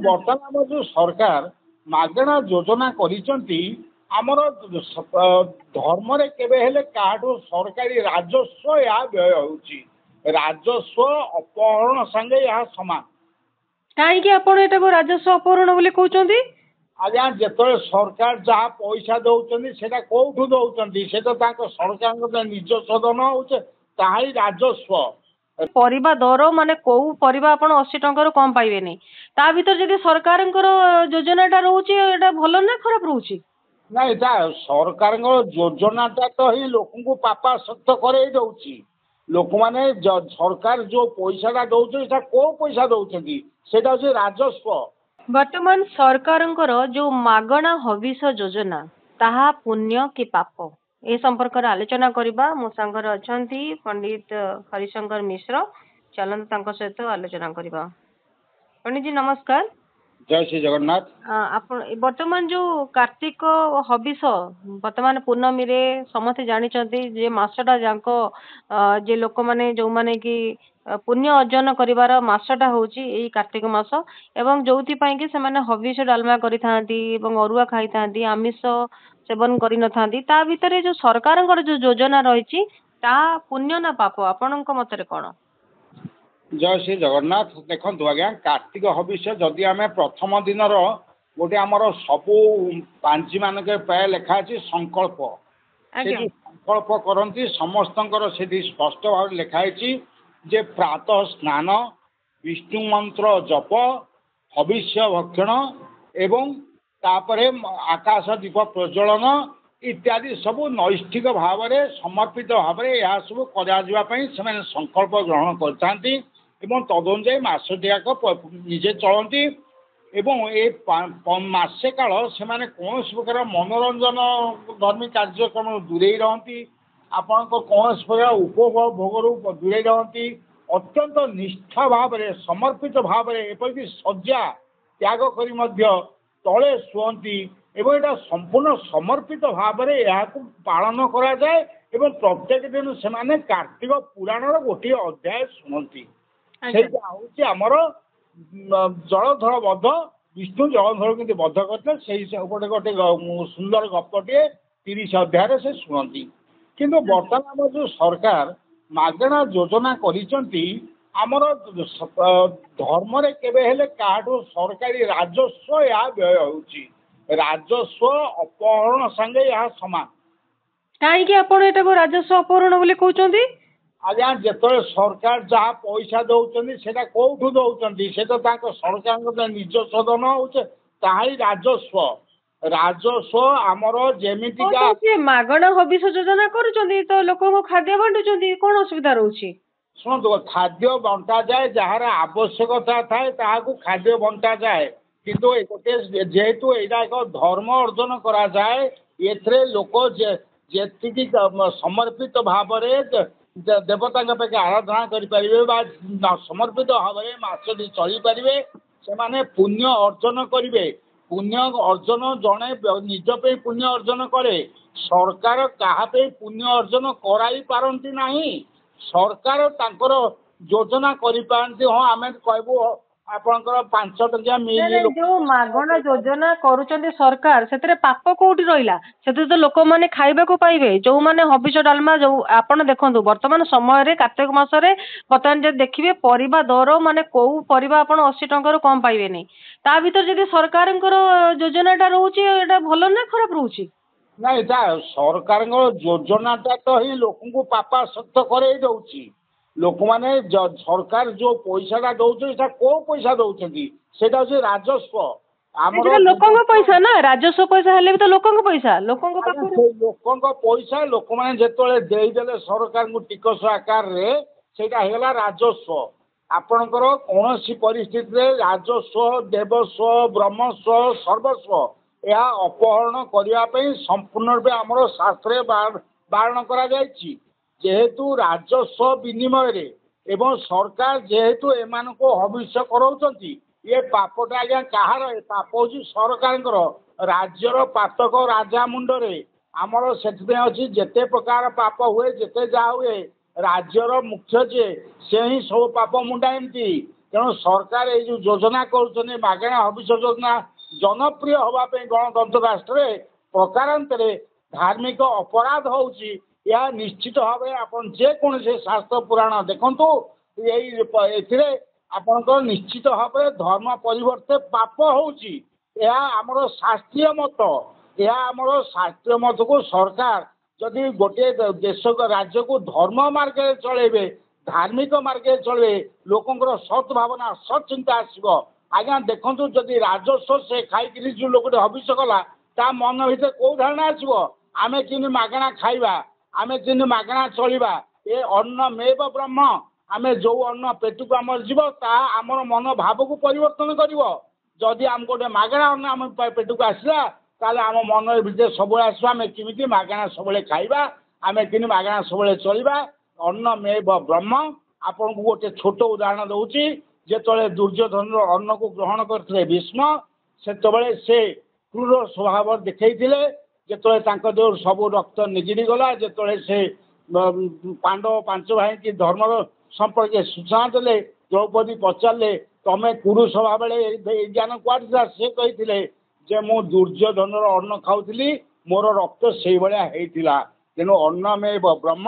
ବର୍ତ୍ତମାନ ଆମର ଯୋଉ ସରକାର ମାଗଣା ଯୋଜନା କରିଛନ୍ତି ଆମର ଧର୍ମରେ କେବେ ହେଲେ କାହାଠୁ ସରକାରୀ ରାଜସ୍ୱ ଏହା ବ୍ୟୟ ହେଉଛି ରାଜସ୍ୱ ଅପହରଣ ସାଙ୍ଗେ ଏହା ସମାନ। କାହିଁକି ଆପଣ ଏଟାକୁ ରାଜସ୍ୱ ଅପହରଣ ବୋଲି କହୁଛନ୍ତି? ଆଜ୍ଞା ଯେତେବେଳେ ସରକାର ଯାହା ପଇସା ଦଉଛନ୍ତି ସେଟା କୋଉଠୁ ଦଉଛନ୍ତି ସେଟା ତାଙ୍କ ସରକାରଙ୍କ ନିଜସ୍ୱ ଧନ ହଉଛି ତାହା ହିଁ ରାଜସ୍ୱ। ପରିବା ଦର ମାନେ କୋଉ ପରିବା ଆପଣ 80 ଟଙ୍କାରୁ କମ ପାଇବେନି ତା ଭିତରେ ଯଦି ସରକାରଙ୍କର ଯୋଜନାଟା ରହୁଛି ଏଟା ଭଲ ନା ଖରାପ ରହୁଛି? ନାଇଁ ଏଟା ସରକାରଙ୍କ ଯୋଜନାଟା ତ ହିଁ ଲୋକଙ୍କୁ ପାପାସକ୍ତ କରେଇ ଦଉଛି। ଲୋକମାନେ ସରକାର ଯୋଉ ପଇସାଟା ଦଉଛନ୍ତି ସେଟା କୋଉ ପଇସା ଦଉଛନ୍ତି ସେଇଟା ହଉଛି ରାଜସ୍ୱ। ବର୍ତ୍ତମାନ ସରକାରଙ୍କର ଯୋଉ ମାଗଣା ହବିଷ ଯୋଜନା ତାହା ପୁଣ୍ୟ କି ପାପ ଏ ସମ୍ପର୍କରେ ଆଲୋଚନା କରିବା। ମୋ ସାଙ୍ଗରେ ଅଛନ୍ତି ପଣ୍ଡିତ ହରିଶଙ୍କର ମିଶ୍ର। ଚାଲନ୍ତୁ ତାଙ୍କ ସହିତ ଆଲୋଚନା କରିବା। ପଣ୍ଡିତଜୀ ନମସ୍କାର। ଜୟ ଶ୍ରୀ ଜଗନ୍ନାଥ। ଆପଣ ବର୍ତ୍ତମାନ ଯୋଉ କାର୍ତ୍ତିକ ହବିଷ ବର୍ତ୍ତମାନ ପୂର୍ଣ୍ଣମୀରେ ସମସ୍ତେ ଜାଣିଛନ୍ତି ଯେ ମାସଟା ଯାକ ଯେ ଲୋକମାନେ ଯୋଉମାନେ କି ପୁଣ୍ୟ ଅର୍ଜନ କରିବାର ମାସଟା ହଉଛି ଏଇ କାର୍ତ୍ତିକ ମାସ ଏବଂ ଯୋଉଥିପାଇଁ କି ସେମାନେ ହବିଷ ଡାଲମା କରିଥାନ୍ତି ଏବଂ ଅରୁଆ ଖାଇଥାନ୍ତି ଆମିଷ ସେବନ କରିନଥାନ୍ତି। ତା ଭିତରେ ଯୋଉ ସରକାରଙ୍କର ଯୋଉ ଯୋଜନା ରହିଛି ତାହା ପୁଣ୍ୟ ନା ପାପ ଆପଣଙ୍କ ମତରେ କଣ? ଜୟ ଶ୍ରୀ ଜଗନ୍ନାଥ। ଦେଖନ୍ତୁ ଆଜ୍ଞା କାର୍ତ୍ତିକ ହବିଷ୍ୟ ଯଦି ଆମେ ପ୍ରଥମ ଦିନର ଗୋଟେ ଆମର ସବୁ ପାଞ୍ଜି ମାନଙ୍କରେ ପ୍ରାୟ ଲେଖା ଅଛି ସଂକଳ୍ପ ସେ ଯୋଉ ସଂକଳ୍ପ କରନ୍ତି ସମସ୍ତଙ୍କର ସେଠି ସ୍ପଷ୍ଟ ଭାବରେ ଲେଖା ହେଇଛି ଯେ ପ୍ରାତଃ ସ୍ନାନ ବିଷ୍ଣୁ ମନ୍ତ୍ର ଜପ ହବିଷ୍ୟ ଭକ୍ଷଣ ଏବଂ ତାପରେ ଆକାଶ ଦୀପ ପ୍ରଜ୍ୱଳନ ଇତ୍ୟାଦି ସବୁ ନୈଷ୍ଠିକ ଭାବରେ ସମର୍ପିତ ଭାବରେ ଏହା ସବୁ କରାଯିବା ପାଇଁ ସେମାନେ ସଂକଳ୍ପ ଗ୍ରହଣ କରିଥାନ୍ତି ଏବଂ ତଦନୁଯାୟୀ ମାସଟି ଯାକ ନିଜେ ଚଳନ୍ତି ଏବଂ ଏ ମାସେ କାଳ ସେମାନେ କୌଣସି ପ୍ରକାର ମନୋରଞ୍ଜନ ଧର୍ମୀ କାର୍ଯ୍ୟକ୍ରମରୁ ଦୂରେଇ ରହନ୍ତି। ଆପଣଙ୍କ କୌଣସି ପ୍ରକାର ଉପଭୋଗରୁ ଦୂରେଇ ରହନ୍ତି। ଅତ୍ୟନ୍ତ ନିଷ୍ଠା ଭାବରେ ସମର୍ପିତ ଭାବରେ ଏପରିକି ଶଯ୍ୟା ତ୍ୟାଗ କରି ମଧ୍ୟ ତଳେ ଶୁଅନ୍ତି ଏବଂ ଏଇଟା ସମ୍ପୂର୍ଣ୍ଣ ସମର୍ପିତ ଭାବରେ ଏହାକୁ ପାଳନ କରାଯାଏ ଏବଂ ପ୍ରତ୍ୟେକ ଦିନ ସେମାନେ କାର୍ତ୍ତିକ ପୁରାଣର ଗୋଟିଏ ଅଧ୍ୟାୟ ଶୁଣନ୍ତି। ସେଇଟା ହଉଛି ଆମର ଜଳଧର ବଧ ବିଷ୍ଣୁ ଜଳଧର କେମିତି ବଧ କରିଥିଲେ ସେଇ ଗୋଟେ ଗୋଟେ ସୁନ୍ଦର ଗପଟିଏ 30 ଅଧ୍ୟାୟରେ ସେ ଶୁଣନ୍ତି। କିନ୍ତୁ ବର୍ତ୍ତମାନ ଆମର ଯୋଉ ସରକାର ମାଗଣା ଯୋଜନା କରିଛନ୍ତି ଆମର ଧର୍ମରେ କେବେ ହେଲେ କାହାଠୁ ସରକାରୀ ରାଜସ୍ୱ ଏହା ବ୍ୟୟ ହେଉଛି ରାଜସ୍ୱ ଅପହରଣ ସାଙ୍ଗେ ଏହା ସମାନ। କାହିଁକି ଆପଣ ଏଟାକୁ ରାଜସ୍ୱ ଅପହରଣ ବୋଲି କହୁଛନ୍ତି? ଆଜ୍ଞା ଯେତେବେଳେ ସରକାର ଯାହା ପଇସା ଦଉଛନ୍ତି ସେଟା କୋଉଠୁ ଦଉଛନ୍ତି ସେଟା ତାଙ୍କ ସରକାରଙ୍କ ନିଜସ୍ୱ ଧନ ହଉଛି ତାହା ହିଁ ରାଜସ୍ୱ। ରାଜସ୍ୱ ଆମର ଯେମିତିକା ମାଗଣା ହବିଷ ଯୋଜନା କରୁଛନ୍ତି ତ ଲୋକଙ୍କୁ ଖାଦ୍ୟ ବାଣ୍ଟୁଛନ୍ତି କଣ ଅସୁବିଧା ରହୁଛି? ଶୁଣନ୍ତୁ ଖାଦ୍ୟ ବଣ୍ଟାଯାଏ ଯାହାର ଆବଶ୍ୟକତା ଥାଏ ତାହାକୁ ଖାଦ୍ୟ ବଣ୍ଟାଯାଏ କିନ୍ତୁ ଗୋଟେ ଯେହେତୁ ଏଇଟା ଏକ ଧର୍ମ ଅର୍ଜନ କରାଯାଏ ଏଥିରେ ଲୋକ ଯେତିକି ସମର୍ପିତ ଭାବରେ ଦେବତାଙ୍କ ପାଖେ ଆରାଧନା କରିପାରିବେ ବା ସମର୍ପିତ ଭାବରେ ମାସଟି ଚଳିପାରିବେ ସେମାନେ ପୁଣ୍ୟ ଅର୍ଜନ କରିବେ। ପୁଣ୍ୟ ଅର୍ଜନ ଜଣେ ନିଜ ପାଇଁ ପୁଣ୍ୟ ଅର୍ଜନ କରେ ସରକାର କାହା ପାଇଁ ପୁଣ୍ୟ ଅର୍ଜନ କରାଇ ପାରନ୍ତି ନାହିଁ। ସରକାର ତାଙ୍କର ଯୋଜନା କରିପାରନ୍ତି ହଁ ଆମେ କହିବୁ ଆପଣଙ୍କର 5 ଟଙ୍କିଆ ମିଲ୍ ଯୋଉ ମାଗଣା ଯୋଜନା କରୁଛନ୍ତି ସରକାର ସେଥିରେ ପାପ କୋଉଠି ରହିଲା? ସେଥିରେ ତ ଲୋକମାନେ ଖାଇବାକୁ ପାଇବେ ଯୋଉମାନେ ହବିଷ ଡାଲମା ଯୋଉ ଆପଣ ଦେଖନ୍ତୁ ବର୍ତ୍ତମାନ ସମୟରେ କାର୍ତ୍ତିକ ମାସରେ ବର୍ତ୍ତମାନ ଯଦି ଦେଖିବେ ପରିବା ଦର ମାନେ କୋଉ ପରିବା ଆପଣ 80 ଟଙ୍କାରୁ କମ ପାଇବେନି ତା ଭିତରେ ଯଦି ସରକାରଙ୍କର ଯୋଜନାଟା ରହୁଛି ଏଟା ଭଲ ନା ଖରାପ ରହୁଛି? ନାଇଁ ଏଟା ସରକାରଙ୍କ ଯୋଜନାଟା ତ ହିଁ ଲୋକଙ୍କୁ ପାପାସକ୍ତ କରେଇ ଦଉଛି। ଲୋକମାନେ ସରକାର ଯୋଉ ପଇସାଟା ଦଉଛନ୍ତି ସେଟା କୋଉ ପଇସା ଦଉଛନ୍ତି ସେଇଟା ହଉଛି ରାଜସ୍ୱ। ଆମର ଲୋକଙ୍କ ପଇସା ନା ରାଜସ୍ୱ ପଇସା ହେଲେ ବି ତ ଲୋକଙ୍କ ପଇସା ଲୋକଙ୍କ ପାଖରୁ ଲୋକଙ୍କ ପଇସା ଲୋକମାନେ ଯେତେବେଳେ ଦେଇଦେଲେ ସରକାରଙ୍କୁ ଟିକସ ଆକାରରେ ସେଇଟା ହେଇଗଲା ରାଜସ୍ୱ। ଆପଣଙ୍କର କୌଣସି ପରିସ୍ଥିତିରେ ରାଜସ୍ୱ ଦେବସ୍ୱ ବ୍ରହ୍ମସ୍ୱ ସର୍ବସ୍ୱ ଏହା ଅପହରଣ କରିବା ପାଇଁ ସମ୍ପୂର୍ଣ୍ଣ ରୂପେ ଆମର ଶାସ୍ତ୍ରରେ ବାରଣ କରାଯାଇଛି। ଯେହେତୁ ରାଜସ୍ୱ ବିନିମୟରେ ଏବଂ ସରକାର ଯେହେତୁ ଏମାନଙ୍କୁ ହବିଷ୍ୟ କରାଉଛନ୍ତି ଏ ପାପଟା ଆଜ୍ଞା କାହାର? ଏ ପାପ ହେଉଛି ସରକାରଙ୍କର। ରାଜ୍ୟର ପାତକ ରାଜା ମୁଣ୍ଡରେ ଆମର ସେଥିପାଇଁ ଅଛି ଯେତେ ପ୍ରକାର ପାପ ହୁଏ ଯେତେ ଯାହା ହୁଏ ରାଜ୍ୟର ମୁଖ୍ୟ ଯିଏ ସେ ହିଁ ସବୁ ପାପ ମୁଣ୍ଡାନ୍ତି। ତେଣୁ ସରକାର ଏଇ ଯୋଉ ଯୋଜନା କରୁଛନ୍ତି ମାଗଣା ହବିଷ ଯୋଜନା ଜନପ୍ରିୟ ହବା ପାଇଁ ଗଣତନ୍ତ୍ର ରାଷ୍ଟ୍ରରେ ପ୍ରକାରାନ୍ତରେ ଧାର୍ମିକ ଅପରାଧ ହଉଛି। ଏହା ନିଶ୍ଚିତ ଭାବେ ଆପଣ ଯେକୌଣସି ଶାସ୍ତ୍ର ପୁରାଣ ଦେଖନ୍ତୁ ଏଥିରେ ଆପଣଙ୍କର ନିଶ୍ଚିତ ଭାବରେ ଧର୍ମ ପରିବର୍ତ୍ତେ ପାପ ହଉଛି। ଏହା ଆମର ଶାସ୍ତ୍ରୀୟ ମତ। ଏହା ଆମର ଶାସ୍ତ୍ରୀୟ ମତକୁ ସରକାର ଯଦି ଗୋଟିଏ ଦେଶ ରାଜ୍ୟକୁ ଧର୍ମ ମାର୍ଗରେ ଚଳେଇବେ ଧାର୍ମିକ ମାର୍ଗରେ ଚଳେଇବେ ଲୋକଙ୍କର ସତ୍ ଭାବନା ସତ୍ ଚିନ୍ତା ଆସିବ। ଆଜ୍ଞା ଦେଖନ୍ତୁ ଯଦି ରାଜସ୍ୱ ସେ ଖାଇକିରି ଯୋଉ ଲୋକଟେ ହବିଷ କଲା ତା ମନ ଭିତରେ କୋଉ ଧାରଣା ଆସିବ ଆମେ କେମିତି ମାଗଣା ଖାଇବା ଆମେ କେମିତି ମାଗଣା ଚଳିବା ଏ ଅନ୍ନ ମେବ ବ୍ରହ୍ମ ଆମେ ଯୋଉ ଅନ୍ନ ପେଟକୁ ଆମର ଯିବ ତାହା ଆମର ମନ ଭାବକୁ ପରିବର୍ତ୍ତନ କରିବ। ଯଦି ଆମକୁ ଗୋଟେ ମାଗଣା ଅନ୍ନ ଆମ ପେଟକୁ ଆସିଲା ତାହେଲେ ଆମ ମନ ଭିତରେ ସବୁବେଳେ ଆସିବ ଆମେ କେମିତି ମାଗଣା ସବୁବେଳେ ଖାଇବା ଆମେ କେମିତି ମାଗଣା ସବୁବେଳେ ଚଳିବା। ଅନ୍ନ ମେବ ବ୍ରହ୍ମ ଆପଣଙ୍କୁ ଗୋଟେ ଛୋଟ ଉଦାହରଣ ଦଉଛି। ଯେତେବେଳେ ଦୁର୍ଯ୍ୟୋଧନର ଅନ୍ନକୁ ଗ୍ରହଣ କରିଥିଲେ ଭୀଷ୍ମ ସେତେବେଳେ ସେ କ୍ରୂର ସ୍ୱଭାବ ଦେଖେଇଥିଲେ। ଯେତେବେଳେ ତାଙ୍କ ଦେହରୁ ସବୁ ରକ୍ତ ନିଗିଡ଼ି ଗଲା ଯେତେବେଳେ ସେ ପାଣ୍ଡବ ପାଞ୍ଚ ଭାଇକି ଧର୍ମର ସମ୍ପର୍କେ ସୂଚନା ଦେଲେ ଦ୍ରୌପଦୀ ପଚାରିଲେ ତମେ ପୁରୁଷ ଭାବରେ ଏଇ ଜ୍ଞାନ କୁଆଡେ ଥିଲା ସେ କହିଥିଲେ ଯେ ମୁଁ ଦୁର୍ଯ୍ୟୋଧନର ଅନ୍ନ ଖାଉଥିଲି ମୋର ରକ୍ତ ସେଇଭଳିଆ ହେଇଥିଲା। ତେଣୁ ଅନ୍ନମେବ ବ୍ରହ୍ମ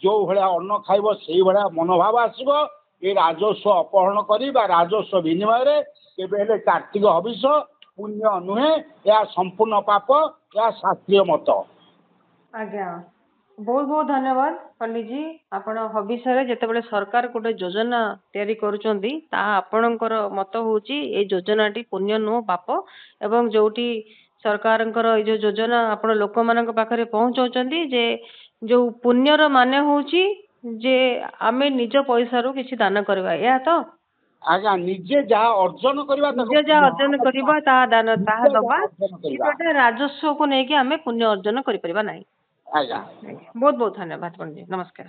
ଯୋଉ ଭଳିଆ ଅନ୍ନ ଖାଇବ ସେଇଭଳିଆ ମନୋଭାବ ଆସିବ। ଏ ରାଜସ୍ୱ ଅପହରଣ କରି ବା ରାଜସ୍ୱ ବିନିମୟରେ କେବେ ହେଲେ କାର୍ତ୍ତିକ ହବିଷ ପୁଣ୍ୟ ନୁହେଁ ଏହା ସମ୍ପୂର୍ଣ୍ଣ ପାପ ଏହା ଶାସ୍ତ୍ରୀୟ ମତ। ଆଜ୍ଞା ବହୁତ ବହୁତ ଧନ୍ୟବାଦ ପଣ୍ଡିତଜୀ। ଆପଣ ହବିଷରେ ଯେତେବେଳେ ସରକାର ଗୋଟେ ଯୋଜନା ତିଆରି କରୁଛନ୍ତି ତାହା ଆପଣଙ୍କର ମତ ହଉଛି ଏଇ ଯୋଜନାଟି ପୁଣ୍ୟ ନୁହଁ ପାପ ଏବଂ ଯୋଉଠି ସରକାରଙ୍କର ଏଇ ଯୋଉ ଯୋଜନା ଆପଣ ଲୋକମାନଙ୍କ ପାଖରେ ପହଞ୍ଚାଉଛନ୍ତି ଯେ ଯୋଉ ପୁଣ୍ୟର ମାନେ ହଉଛି ଯେ ଆମେ ନିଜ ପଇସାରୁ କିଛି ଦାନ କରିବା ଏହା ତ ଆଜ୍ଞା ନିଜେ ଯାହା ଅର୍ଜନ କରିବା ନିଜେ ଯାହା ଅର୍ଜନ କରିବା ତାହା ଦାନ ତାହା ଦବା ଅର୍ଜନ କରିବା କିନ୍ତୁ ରାଜସ୍ୱକୁ ନେଇକି ଆମେ ପୁଣ୍ୟ ଅର୍ଜନ କରିପାରିବା ନାହିଁ। ଆଜ୍ଞା। ବହୁତ ବହୁତ ଧନ୍ୟବାଦ ପଣ୍ଡିତ ନମସ୍କାର।